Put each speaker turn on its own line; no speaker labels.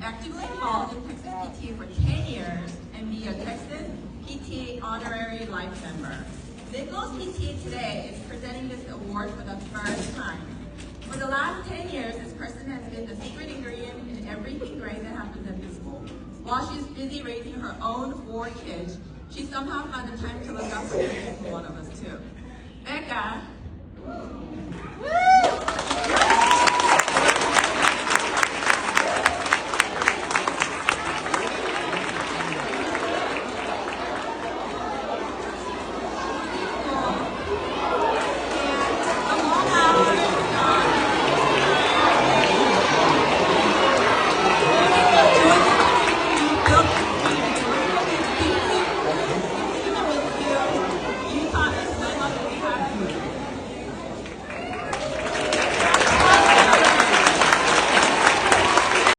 actively involved in Texas PTA for 10 years and be a Texas PTA honorary life member. Nichols PTA today is presenting this award for the first time. For the last 10 years, this person has been the secret ingredient in everything great that happens at the school. While she's busy raising her own 4 kids, she somehow found the time to look out for one of us too. Becca.